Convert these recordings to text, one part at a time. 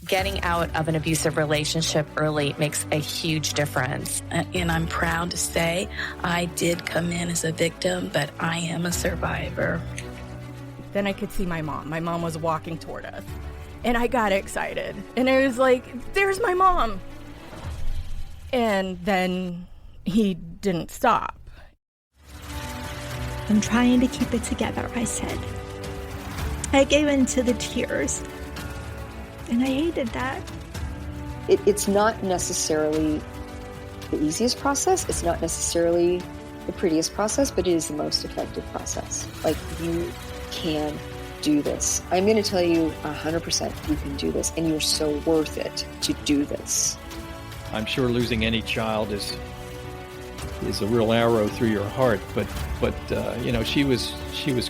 Getting out of an abusive relationship early makes a huge difference. And I'm proud to say I did come in as a victim, but I am a survivor. Then I could see my mom. My mom was walking toward us. And I got excited. And I was like, there's my mom. And then he didn't stop. I'm trying to keep it together, I said. I gave in to the tears. And I hated that. It's not necessarily the easiest process. It's not necessarily the prettiest process, but it is the most effective process. Like, you can do this. I'm going to tell you 100% you can do this, and you're so worth it to do this. I'm sure losing any child is a real arrow through your heart, but you know, she was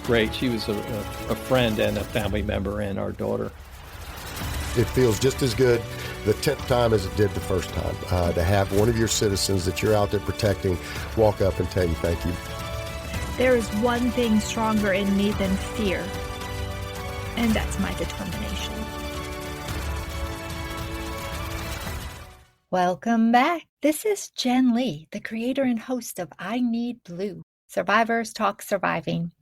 great. She was a friend and a family member and our daughter. It feels just as good the 10th time as it did the first time, to have one of your citizens that you're out there protecting walk up and tell you thank you. There is one thing stronger in me than fear, and that's my determination. Welcome back. This is Jen Lee, the creator and host of I Need Blue, Survivors Talk Surviving.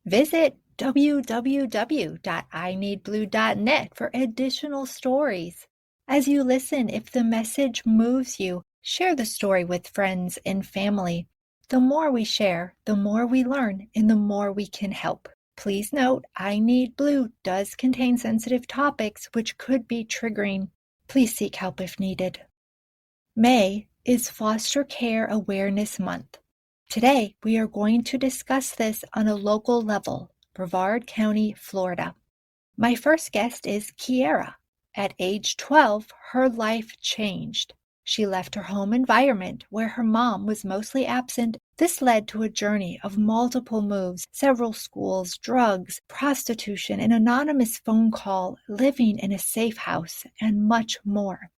Visit www.ineedblue.net for additional stories. As you listen, if the message moves you, share the story with friends and family. The more we share, the more we learn, and the more we can help. Please note, I Need Blue does contain sensitive topics which could be triggering. Please seek help if needed. May is Foster Care Awareness Month. Today, we are going to discuss this on a local level, Brevard County, Florida. My first guest is Kierra. At age 12, her life changed. She left her home environment where her mom was mostly absent. This led to a journey of multiple moves, several schools, drugs, prostitution, an anonymous phone call, living in a safe house, and much more.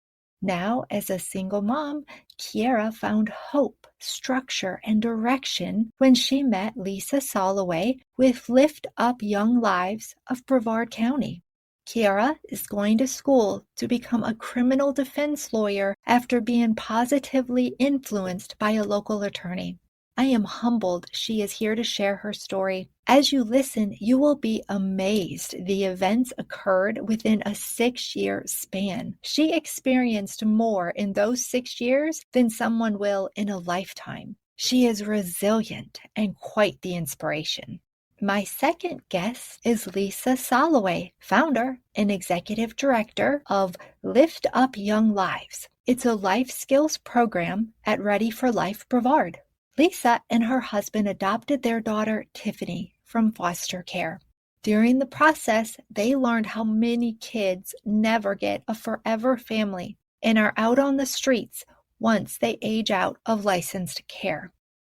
Now, as a single mom, Kierra found hope, structure, and direction when she met Lisa Soloway with Lift Up Young Lives of Brevard County. Kierra is going to school to become a criminal defense lawyer after being positively influenced by a local attorney. I am humbled she is here to share her story. As you listen, you will be amazed the events occurred within a 6-year span. She experienced more in those 6 years than someone will in a lifetime. She is resilient and quite the inspiration. My second guest is Lisa Soloway, founder and executive director of Lift Up Young Lives. It's a life skills program at Ready for Life Brevard. Lisa and her husband adopted their daughter, Tiffany, from foster care. During the process, they learned how many kids never get a forever family and are out on the streets once they age out of licensed care.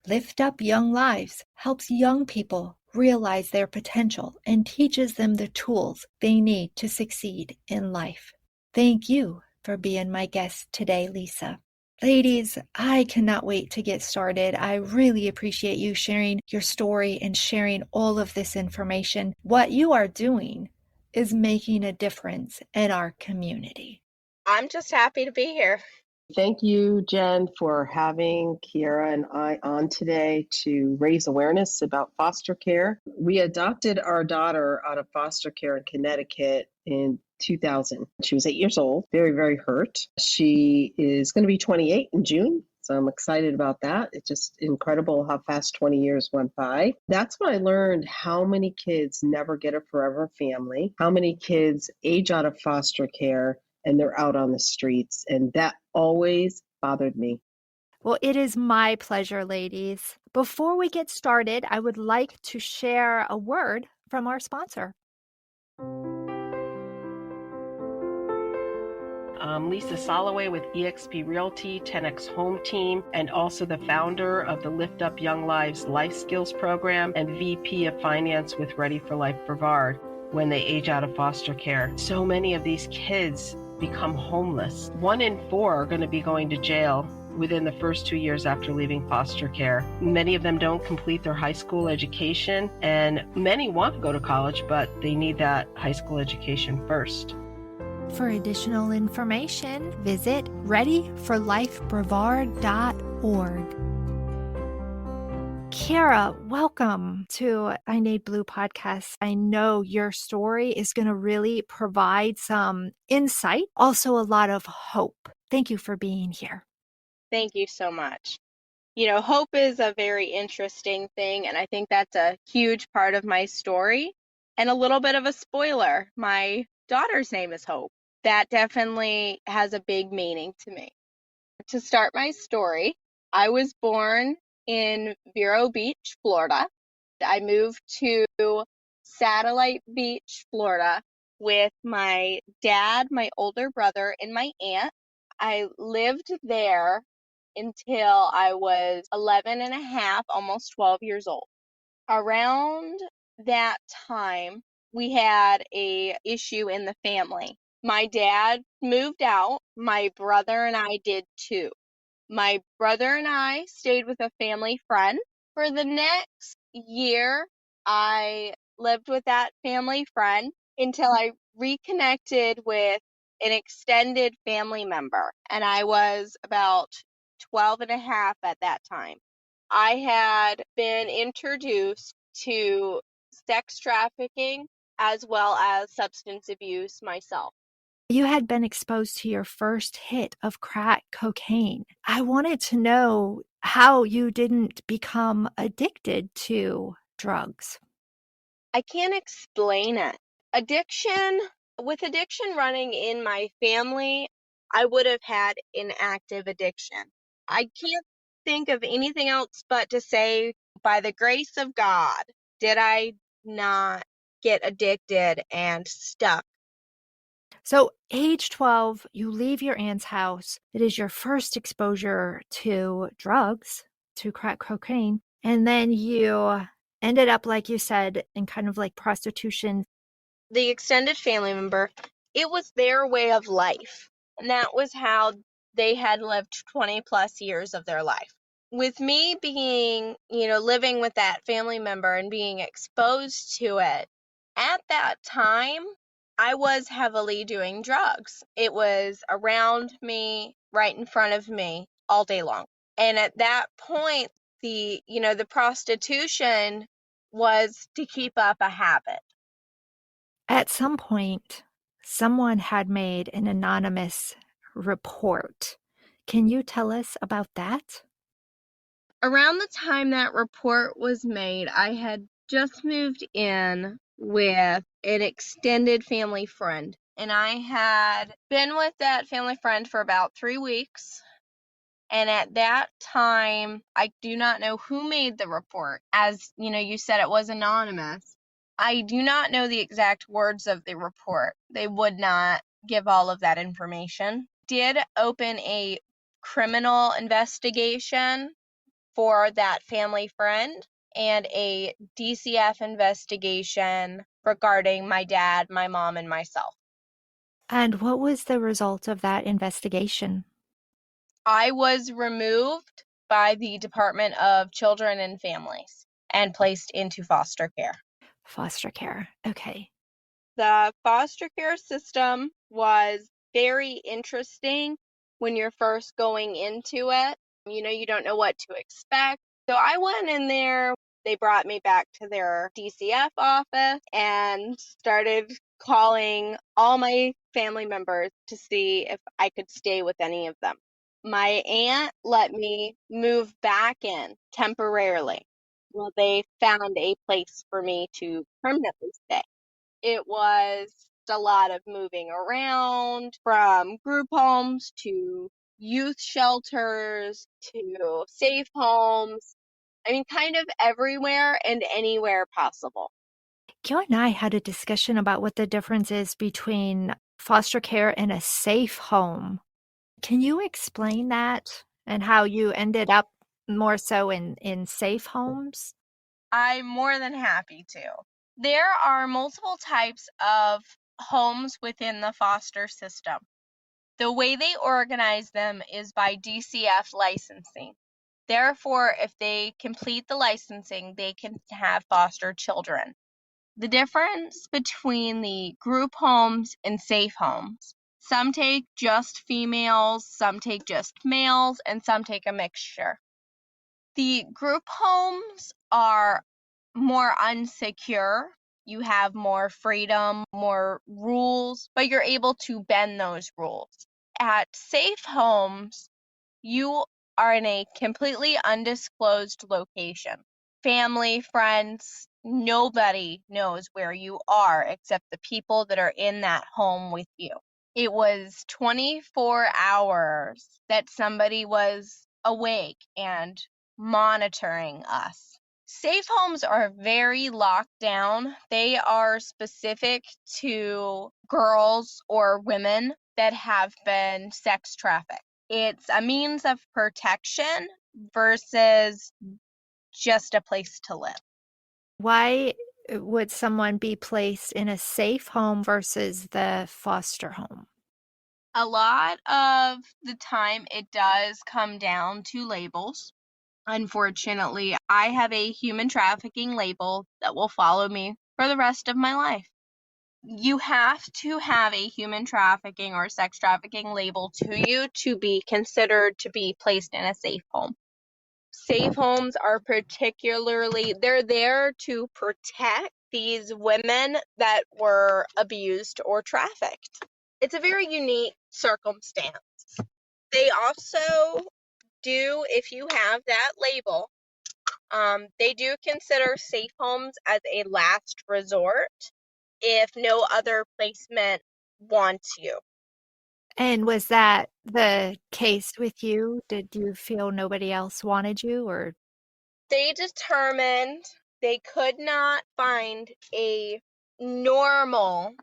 Lift Up Young Lives helps young people realize their potential and teaches them the tools they need to succeed in life. Thank you for being my guest today, Lisa. Ladies, I cannot wait to get started. I really appreciate you sharing your story and sharing all of this information. What you are doing is making a difference in our community. I'm just happy to be here. Thank you, Jen, for having Kierra and I on today to raise awareness about foster care. We adopted our daughter out of foster care in Connecticut in 2000. She was 8 years old, very, very hurt. She is going to be 28 in June. So I'm excited about that. It's just incredible how fast 20 years went by. That's when I learned how many kids never get a forever family, how many kids age out of foster care and they're out on the streets. And that always bothered me. Well, it is my pleasure, ladies. Before we get started, I would like to share a word from our sponsor. I'm Lisa Soloway with eXp Realty, 10X Home Team, and also the founder of the Lift Up Young Lives Life Skills Program and VP of Finance with Ready for Life Brevard when they age out of foster care. So many of these kids become homeless. 1 in 4 are going to be going to jail within the first 2 years after leaving foster care. Many of them don't complete their high school education, and many want to go to college, but they need that high school education first. For additional information, visit readyforlifebrevard.org. Kierra, welcome to I Need Blue podcast. I know your story is going to really provide some insight, also a lot of hope. Thank you for being here. Thank you so much. Hope is a very interesting thing, and I think that's a huge part of my story. And a little bit of a spoiler, my daughter's name is Hope. That definitely has a big meaning to me. To start my story, I was born in Vero Beach, Florida. I moved to Satellite Beach, Florida with my dad, my older brother, and my aunt. I lived there until I was 11 and a half, almost 12 years old. Around that time, we had a issue in the family. My dad moved out. My brother and I did too. My brother and I stayed with a family friend. For the next year, I lived with that family friend until I reconnected with an extended family member, and I was about 12 and a half at that time. I had been introduced to sex trafficking as well as substance abuse myself. You had been exposed to your first hit of crack cocaine. I wanted to know how you didn't become addicted to drugs. I can't explain it. With addiction running in my family, I would have had an active addiction. I can't think of anything else but to say, by the grace of God, did I not get addicted and stuck. So, age 12, you leave your aunt's house. It is your first exposure to drugs, to crack cocaine. And then you ended up, like you said, in kind of like prostitution. The extended family member, it was their way of life. And that was how they had lived 20 plus years of their life. With me being, living with that family member and being exposed to it, at that time, I was heavily doing drugs. It was around me, right in front of me, all day long. And at that point, the prostitution was to keep up a habit. At some point, someone had made an anonymous report. Can you tell us about that? Around the time that report was made, I had just moved in with an extended family friend, and I had been with that family friend for about 3 weeks. And at that time, I do not know who made the report. As you said, it was anonymous. I do not know the exact words of the report. They would not give all of that information. Did open a criminal investigation for that family friend and a DCF investigation regarding my dad, my mom, and myself. And what was the result of that investigation? I was removed by the Department of Children and Families and placed into foster care. Foster care. Okay. The foster care system was very interesting when you're first going into it. You don't know what to expect. So I went in there. They brought me back to their DCF office and started calling all my family members to see if I could stay with any of them. My aunt let me move back in temporarily. Well, they found a place for me to permanently stay. It was a lot of moving around, from group homes to youth shelters to safe homes. I mean, kind of everywhere and anywhere possible. You and I had a discussion about what the difference is between foster care and a safe home. Can you explain that and how you ended up more so in safe homes? I'm more than happy to. There are multiple types of homes within the foster system. The way they organize them is by DCF licensing. Therefore, if they complete the licensing, they can have foster children. The difference between the group homes and safe homes Some take just females, some take just males, and some take a mixture. The group homes are more unsecure. You have more freedom, more rules, but you're able to bend those rules. At safe homes, you are in a completely undisclosed location. Family, friends, nobody knows where you are except the people that are in that home with you. It was 24 hours that somebody was awake and monitoring us. Safe homes are very locked down. They are specific to girls or women that have been sex trafficked. It's a means of protection versus just a place to live. Why would someone be placed in a safe home versus the foster home? A lot of the time it does come down to labels. Unfortunately, I have a human trafficking label that will follow me for the rest of my life. You have to have a human trafficking or sex trafficking label to you to be considered to be placed in a safe home. Safe homes are they're there to protect these women that were abused or trafficked. It's a very unique circumstance. They also do, if you have that label, they do consider safe homes as a last resort if no other placement wants you. And was that the case with you? Did you feel nobody else wanted you, or? They determined they could not find a normal,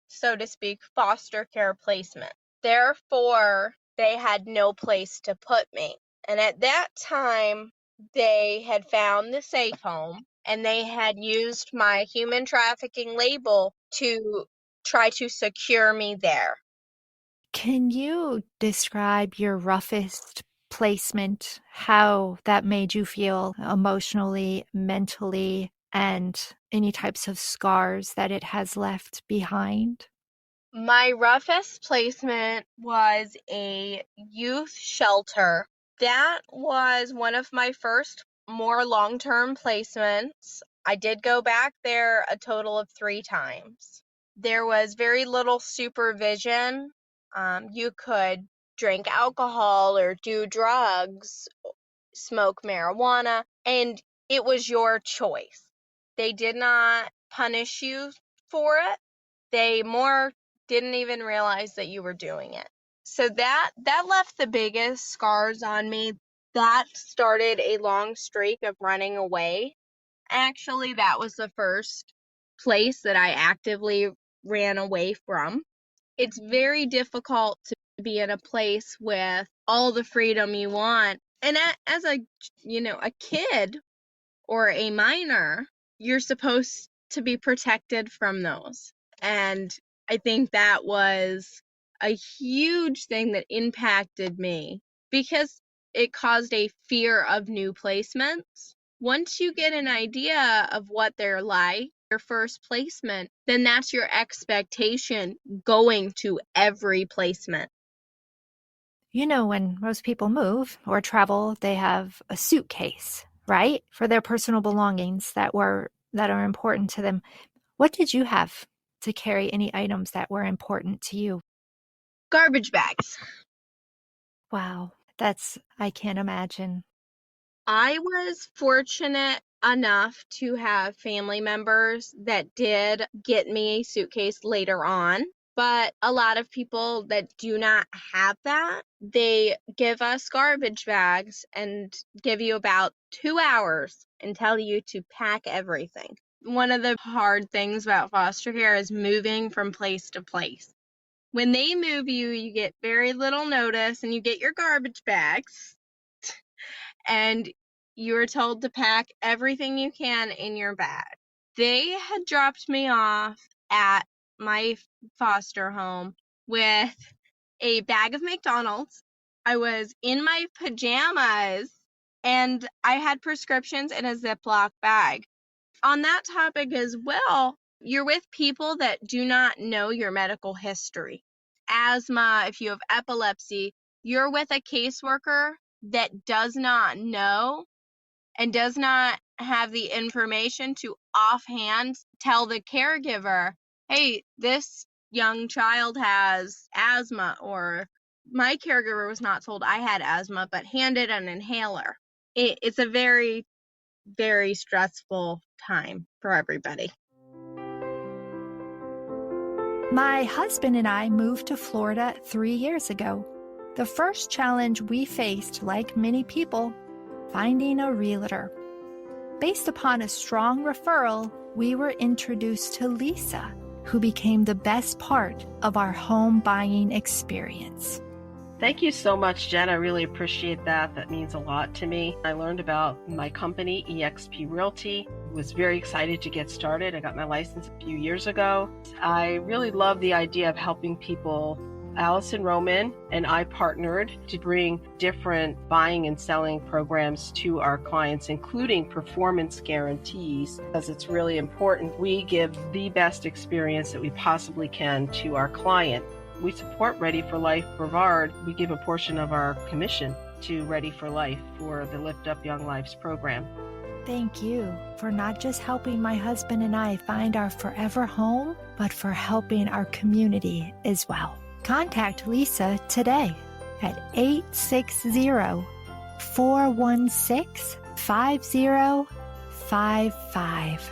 so to speak, foster care placement. Therefore, they had no place to put me. And at that time, they had found the safe home and they had used my human trafficking label to try to secure me there. Can you describe your roughest placement, how that made you feel emotionally, mentally, and any types of scars that it has left behind? My roughest placement was a youth shelter. That was one of my first more long-term placements. I did go back there a total of 3 times. There was very little supervision. You could drink alcohol or do drugs, smoke marijuana, and it was your choice. They did not punish you for it. They more didn't even realize that you were doing it. So that left the biggest scars on me. That started a long streak of running away. Actually, that was the first place that I actively ran away from. It's very difficult to be in a place with all the freedom you want. And as a kid or a minor, you're supposed to be protected from those. And I think that was a huge thing that impacted me because it caused a fear of new placements. Once you get an idea of what they're like, your first placement, then that's your expectation going to every placement. You know, when most people move or travel, they have a suitcase, right? For their personal belongings that are important to them. What did you have to carry any items that were important to you? Garbage bags. Wow, I can't imagine. I was fortunate enough to have family members that did get me a suitcase later on. But a lot of people that do not have that, they give us garbage bags and give you about 2 hours and tell you to pack everything. One of the hard things about foster care is moving from place to place. When they move you, you get very little notice and you get your garbage bags. And you were told to pack everything you can in your bag. They had dropped me off at my foster home with a bag of McDonald's. I was in my pajamas and I had prescriptions in a Ziploc bag. On that topic as well, you're with people that do not know your medical history. asthma, if you have epilepsy, you're with a caseworker that does not know and does not have the information to offhand tell the caregiver, hey, this young child has asthma, or my caregiver was not told I had asthma, but handed an inhaler. It's a very, very stressful time for everybody. My husband and I moved to Florida 3 years ago. The first challenge we faced, like many people, finding a realtor. Based upon a strong referral, we were introduced to Lisa, who became the best part of our home buying experience. Thank you so much, Jen. I really appreciate that. That means a lot to me. I learned about my company, eXp Realty. Was very excited to get started. I got my license a few years ago. I really love the idea of helping people. Allison Roman and I partnered to bring different buying and selling programs to our clients, including performance guarantees, because it's really important we give the best experience that we possibly can to our client. We support Ready for Life Brevard. We give a portion of our commission to Ready for Life for the Lift Up Young Lives program. Thank you for not just helping my husband and I find our forever home, but for helping our community as well. Contact Lisa today at 860-416-5055.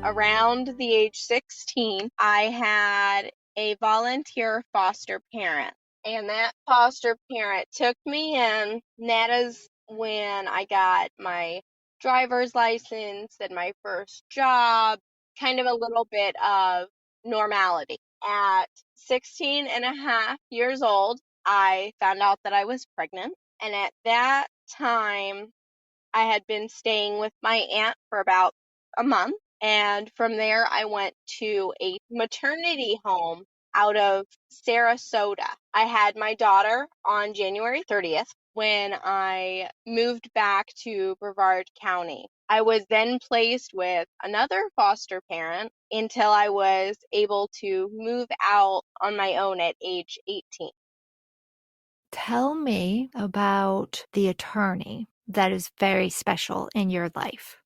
Around the age 16, I had a volunteer foster parent, and that foster parent took me in. And that is when I got my driver's license and my first job, kind of a little bit of normality. At 16 and a half years old, I found out that I was pregnant. And at that time, I had been staying with my aunt for about a month. And from there, I went to a maternity home out of Sarasota. I had my daughter on January 30th when I moved back to Brevard County. I was then placed with another foster parent until I was able to move out on my own at age 18. Tell me about the attorney that is very special in your life.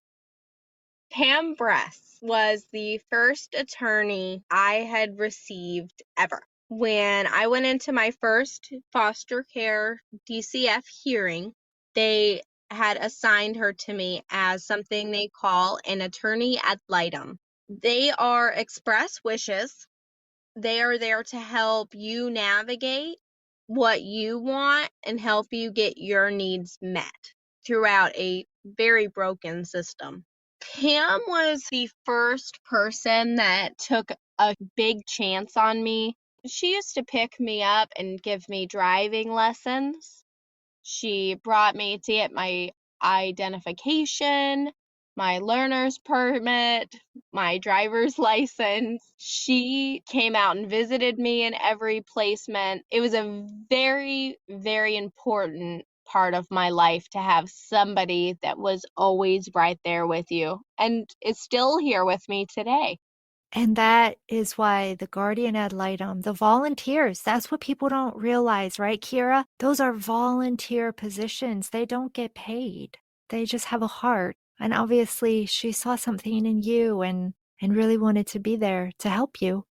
Pam Bress was the first attorney I had received ever. When I went into my first foster care DCF hearing, they had assigned her to me as something they call an attorney ad litem. They are express wishes. They are there to help you navigate what you want and help you get your needs met throughout a very broken system. Pam was the first person that took a big chance on me. She used to pick me up and give me driving lessons. She brought me to get my identification, my learner's permit, my driver's license. She came out and visited me in every placement. It was a very, very important part of my life to have somebody that was always right there with you and is still here with me today. And that is why the guardian ad litem, the volunteers, that's what people don't realize, right, Kierra? Those are volunteer positions. They don't get paid. They just have a heart. And obviously she saw something in you and really wanted to be there to help you.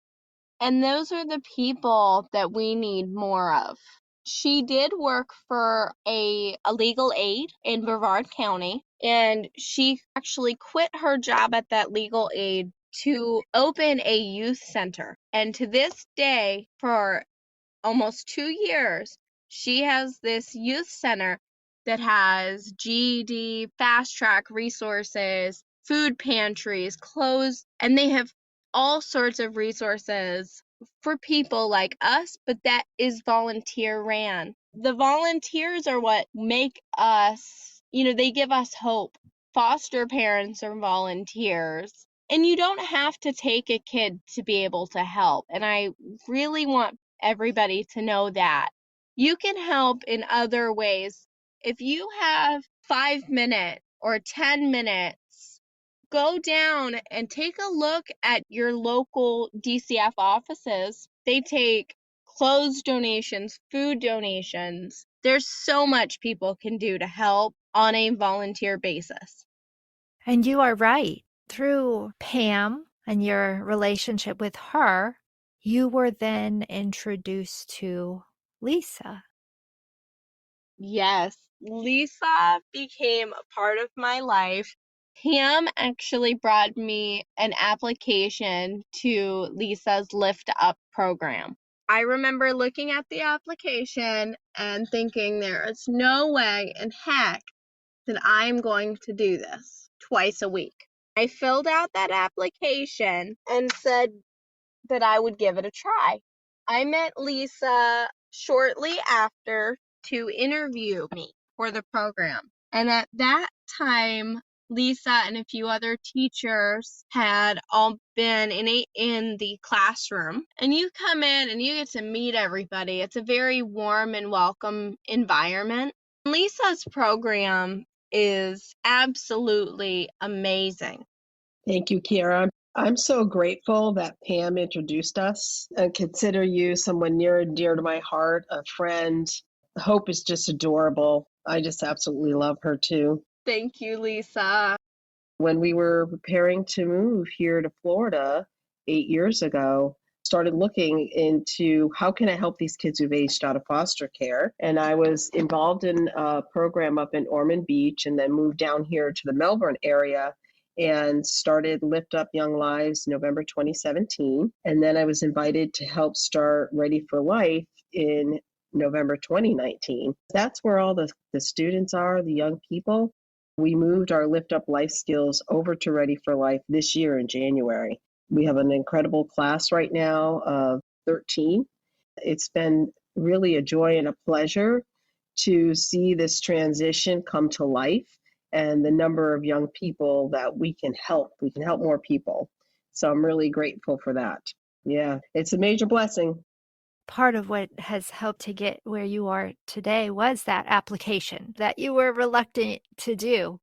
And those are the people that we need more of. She did work for a legal aid in Brevard County, and she actually quit her job at that legal aid to open a youth center. And to this day, for almost 2 years, she has this youth center that has GED, fast track resources, food pantries, clothes, and they have all sorts of resources for people like us, but that is volunteer ran. The volunteers are what make us, they give us hope. Foster parents are volunteers. And you don't have to take a kid to be able to help. And I really want everybody to know that. You can help in other ways. If you have 5 minutes or 10 minutes Go down and take a look at your local DCF offices. They take clothes donations, food donations. There's so much people can do to help on a volunteer basis. And you are right. Through Pam and your relationship with her, you were then introduced to Lisa. Yes, Lisa became a part of my life. Pam actually brought me an application to Lisa's Lift Up program. I remember looking at the application and thinking there is no way in heck that I'm going to do this twice a week. I filled out that application and said that I would give it a try. I met Lisa shortly after to interview me for the program. And at that time, Lisa and a few other teachers had all been in the classroom. And you come in and you get to meet everybody. It's a very warm and welcome environment. Lisa's program is absolutely amazing. Thank you, Kierra. I'm so grateful that Pam introduced us and consider you someone near and dear to my heart, a friend. Hope is just adorable. I just absolutely love her too. Thank you, Lisa. When we were preparing to move here to Florida 8 years ago, started looking into how can I help these kids who've aged out of foster care. And I was involved in a program up in Ormond Beach and then moved down here to the Melbourne area and started Lift Up Young Lives November 2017. And then I was invited to help start Ready for Life in November 2019. That's where all the students are, the young people. We moved our Lift Up Life skills over to Ready for Life this year in January. We have an incredible class right now of 13. It's been really a joy and a pleasure to see this transition come to life and the number of young people that we can help. We can help more people. So I'm really grateful for that. Yeah, it's a major blessing. Part of what has helped to get where you are today was that application that you were reluctant to do.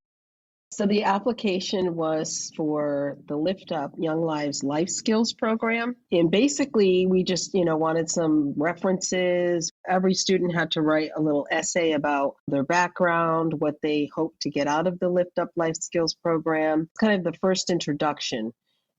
So the application was for the Lift Up Young Lives Life Skills program. And basically, we just, wanted some references. Every student had to write a little essay about their background, what they hoped to get out of the Lift Up Life Skills program, kind of the first introduction.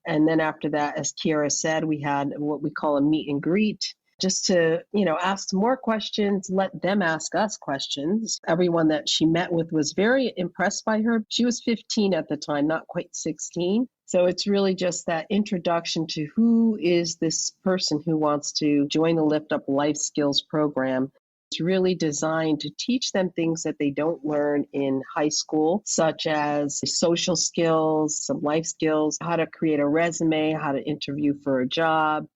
And then after that, as Kierra said, we had what we call a meet and greet, just to, ask more questions, let them ask us questions. Everyone that she met with was very impressed by her. She was 15 at the time, not quite 16. So it's really just that introduction to who is this person who wants to join the Lift Up Life Skills program. It's really designed to teach them things that they don't learn in high school, such as social skills, some life skills, how to create a resume, how to interview for a job.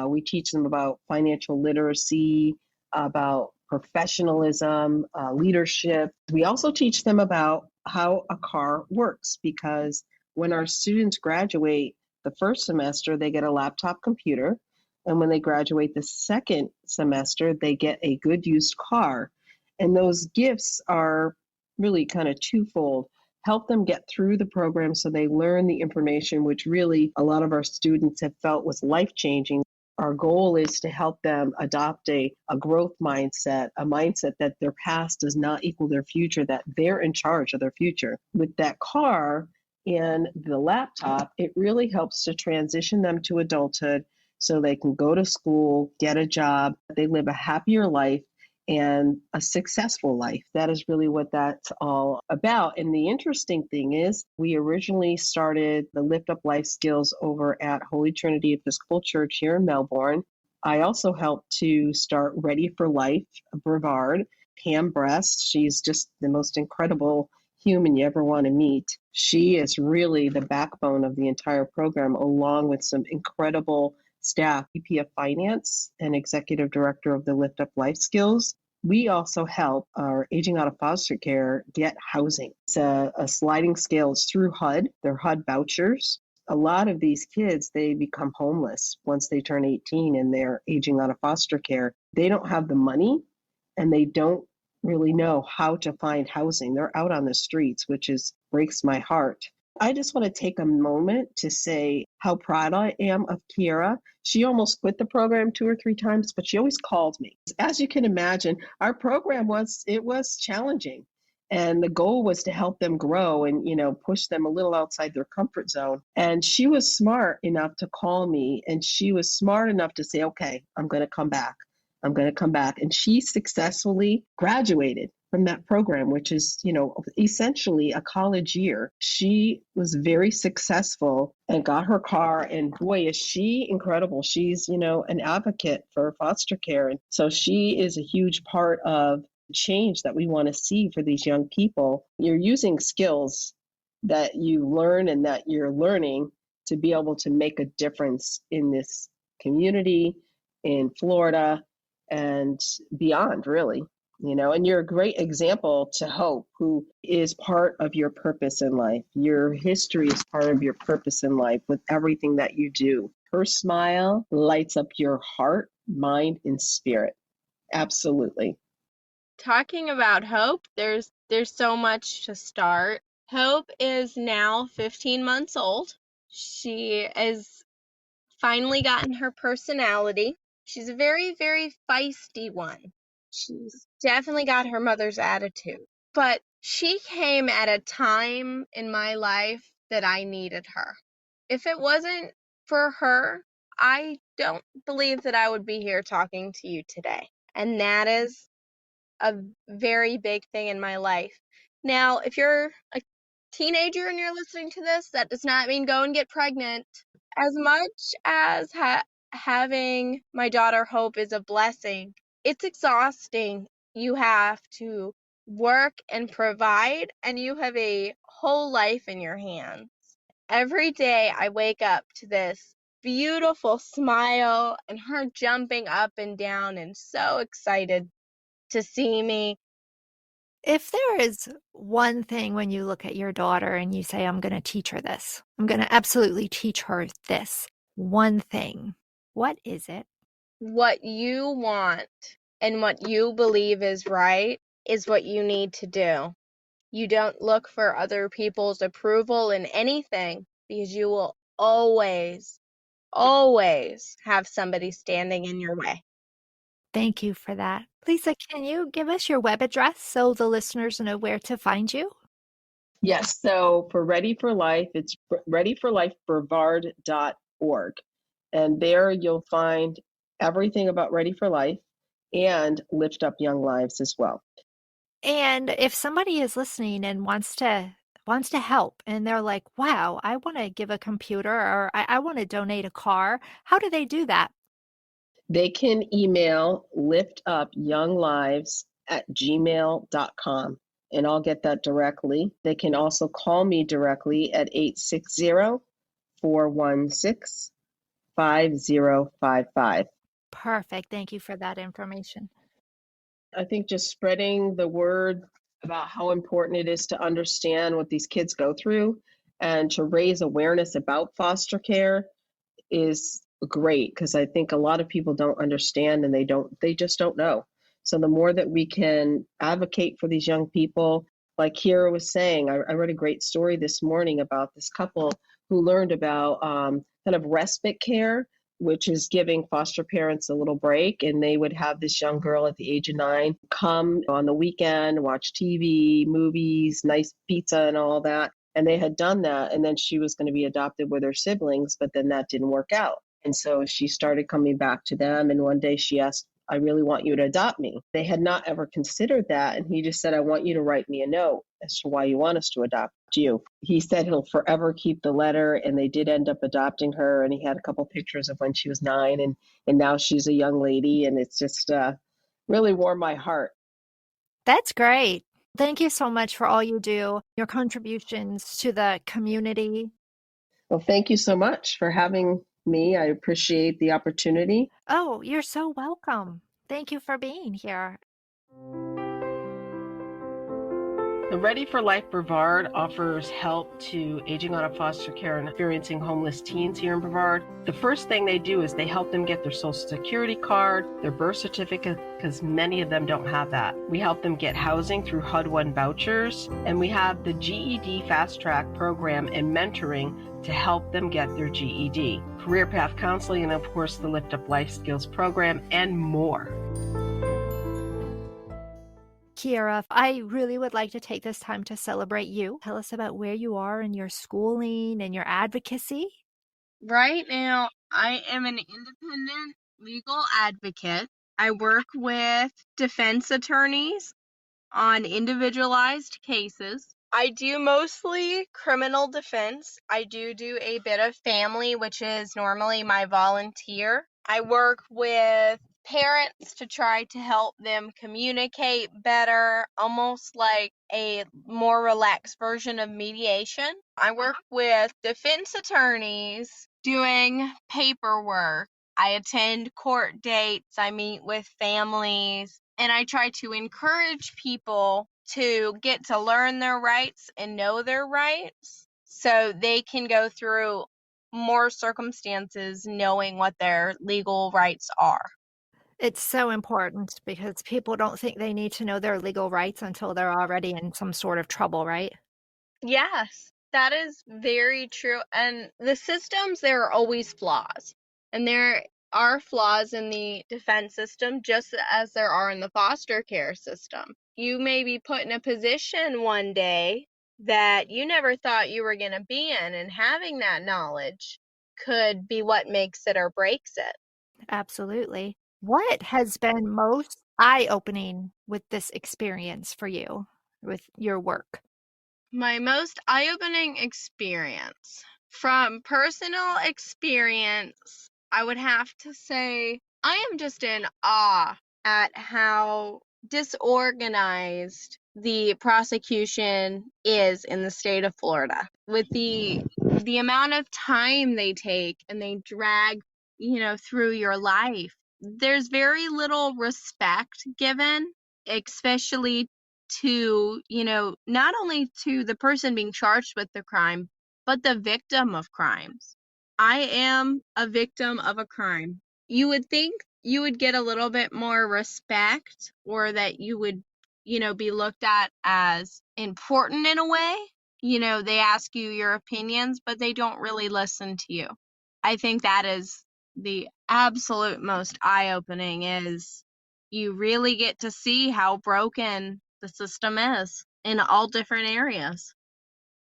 We teach them about financial literacy, about professionalism, leadership. We also teach them about how a car works, because when our students graduate the first semester, they get a laptop computer. And when they graduate the second semester, they get a good used car. And those gifts are really kind of twofold. Help them get through the program so they learn the information, which really a lot of our students have felt was life-changing. Our goal is to help them adopt a growth mindset, a mindset that their past does not equal their future, that they're in charge of their future. With that car and the laptop, it really helps to transition them to adulthood so they can go to school, get a job, they live a happier life and a successful life. That is really what that's all about. And the interesting thing is, we originally started the Lift Up Life Skills over at Holy Trinity Episcopal Church here in Melbourne. I also helped to start Ready for Life, Brevard. Pam Breast, she's just the most incredible human you ever want to meet. She is really the backbone of the entire program, along with some incredible staff, VP of Finance and Executive Director of the Lift Up Life Skills. We also help our aging out of foster care get housing. It's a sliding scale. It's through HUD. They're HUD vouchers. A lot of these kids, they become homeless once they turn 18 and they're aging out of foster care. They don't have the money and they don't really know how to find housing. They're out on the streets, which breaks my heart. I just want to take a moment to say how proud I am of Kierra. She almost quit the program 2 or 3 times, but she always called me. As you can imagine, our program was challenging. And the goal was to help them grow and, push them a little outside their comfort zone. And she was smart enough to call me, and she was smart enough to say, okay, I'm going to come back. I'm going to come back. And she successfully graduated from that program, which is, essentially a college year. She was very successful and got her car. And boy, is she incredible. She's, an advocate for foster care. And so she is a huge part of change that we want to see for these young people. You're using skills that you learn and that you're learning to be able to make a difference in this community, in Florida, and beyond, really. And you're a great example to Hope, who is part of your purpose in life. Your history is part of your purpose in life with everything that you do. Her smile lights up your heart, mind, and spirit. Absolutely. Talking about Hope, there's so much to start. Hope is now 15 months old. She has finally gotten her personality. She's a very, very feisty one. She's definitely got her mother's attitude. But she came at a time in my life that I needed her. If it wasn't for her, I don't believe that I would be here talking to you today. And that is a very big thing in my life. Now, if you're a teenager and you're listening to this, that does not mean go and get pregnant. As much as having my daughter Hope is a blessing, it's exhausting. You have to work and provide, and you have a whole life in your hands. Every day I wake up to this beautiful smile and her jumping up and down and so excited to see me. If there is one thing when you look at your daughter and you say, I'm going to teach her this, I'm going to absolutely teach her this one thing, what is it? What you want and what you believe is right is what you need to do. You don't look for other people's approval in anything because you will always, always have somebody standing in your way. Thank you for that. Lisa, can you give us your web address so the listeners know where to find you? Yes. So for Ready for Life, it's readyforlifebrevard.org. And there you'll find everything about Ready for Life and Lift Up Young Lives as well. And if somebody is listening and wants to help and they're like, wow, I want to give a computer or I want to donate a car, how do they do that? They can email liftupyounglives@gmail.com, and I'll get that directly. They can also call me directly at 860-416-5055. Perfect. Thank you for that information. I think just spreading the word about how important it is to understand what these kids go through and to raise awareness about foster care is great, because I think a lot of people don't understand and they just don't know. So the more that we can advocate for these young people, like Kierra was saying, I read a great story this morning about this couple who learned about kind of respite care, which is giving foster parents a little break. And they would have this young girl at the age of 9 come on the weekend, watch TV, movies, nice pizza and all that. And they had done that. And then she was going to be adopted with her siblings, but then that didn't work out. And so she started coming back to them. And one day she asked, I really want you to adopt me. They had not ever considered that. And he just said, I want you to write me a note as to why you want us to adopt you. He said he'll forever keep the letter. And they did end up adopting her. And he had a couple pictures of when she was 9. And now she's a young lady. And it's just really warmed my heart. That's great. Thank you so much for all you do, your contributions to the community. Well, thank you so much for having me. I appreciate the opportunity. Oh, you're so welcome. Thank you for being here. The Ready for Life Brevard offers help to aging out of foster care and experiencing homeless teens here in Brevard. The first thing they do is they help them get their social security card, their birth certificate, because many of them don't have that. We help them get housing through HUD-1 vouchers, and we have the GED Fast Track program and mentoring to help them get their GED, career path counseling, and of course the Lift Up Life Skills program, and more. Kierra, I really would like to take this time to celebrate you. Tell us about where you are in your schooling and your advocacy. Right now, I am an independent legal advocate. I work with defense attorneys on individualized cases. I do mostly criminal defense. I do a bit of family, which is normally my volunteer. I work with parents to try to help them communicate better, almost like a more relaxed version of mediation. I work with defense attorneys doing paperwork. I attend court dates. I meet with families, and I try to encourage people to get to learn their rights and know their rights so they can go through more circumstances knowing what their legal rights are. It's so important because people don't think they need to know their legal rights until they're already in some sort of trouble, right? Yes, that is very true. And the systems, there are always flaws. And there are flaws in the defense system just as there are in the foster care system. You may be put in a position one day that you never thought you were going to be in, and having that knowledge could be what makes it or breaks it. Absolutely. What has been most eye-opening with this experience for you, with your work? My most eye-opening experience. From personal experience, I would have to say I am just in awe at how disorganized the prosecution is in the state of Florida. With the amount of time they take and they drag, through your life, there's very little respect given, especially to, not only to the person being charged with the crime, but the victim of crimes. I am a victim of a crime. You would think you would get a little bit more respect, or that you would, be looked at as important in a way. They ask you your opinions, but they don't really listen to you. I think that is the absolute most eye-opening, is you really get to see how broken the system is in all different areas.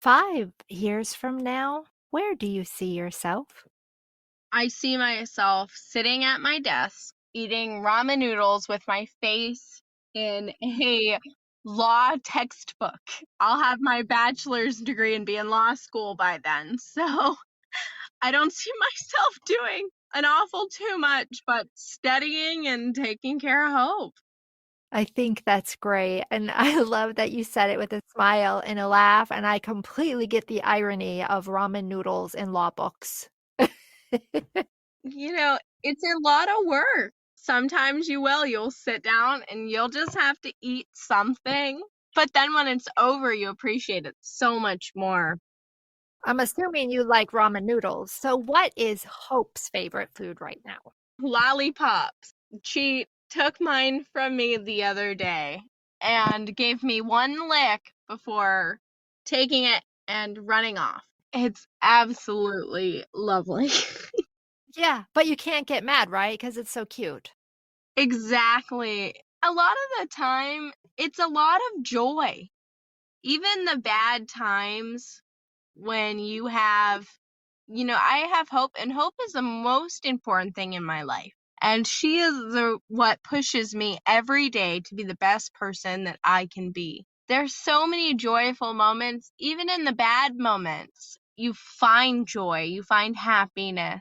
5 years from now, where do you see yourself? I see myself sitting at my desk, eating ramen noodles with my face in a law textbook. I'll have my bachelor's degree and be in law school by then. So I don't see myself doing an awful too much, but studying and taking care of Hope. I think that's great. And I love that you said it with a smile and a laugh. And I completely get the irony of ramen noodles in law books. It's a lot of work. Sometimes you'll sit down and you'll just have to eat something. But then when it's over, you appreciate it so much more. I'm assuming you like ramen noodles. So what is Hope's favorite food right now? Lollipops. She took mine from me the other day and gave me one lick before taking it and running off. It's absolutely lovely. Yeah, but you can't get mad, right? Because it's so cute. Exactly. A lot of the time, it's a lot of joy. Even the bad times when you have, I have Hope, and Hope is the most important thing in my life. And she is what pushes me every day to be the best person that I can be. There's so many joyful moments. Even in the bad moments, you find joy, you find happiness.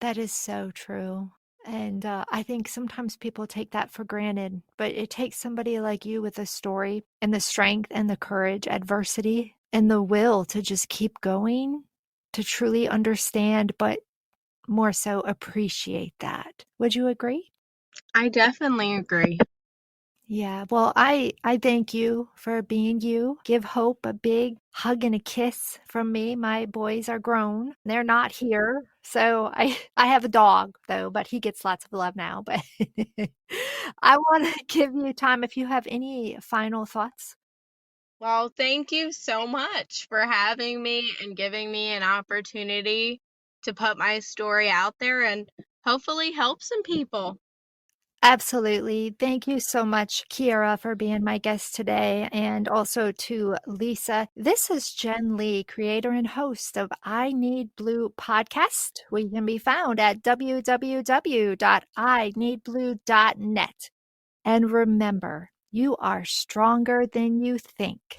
That is so true. And I think sometimes people take that for granted, but it takes somebody like you with a story and the strength and the courage, adversity, and the will to just keep going, to truly understand, but more so appreciate that. Would you agree? I definitely agree. Yeah, well, I thank you for being you. Give Hope a big hug and a kiss from me. My boys are grown. They're not here. So I have a dog though, but he gets lots of love now. But I want to give you time if you have any final thoughts. Well, thank you so much for having me and giving me an opportunity to put my story out there and hopefully help some people. Absolutely. Thank you so much, Kierra, for being my guest today, and also to Lisa. This is Jen Lee, creator and host of I Need Blue podcast. We can be found at www.ineedblue.net. And remember, you are stronger than you think.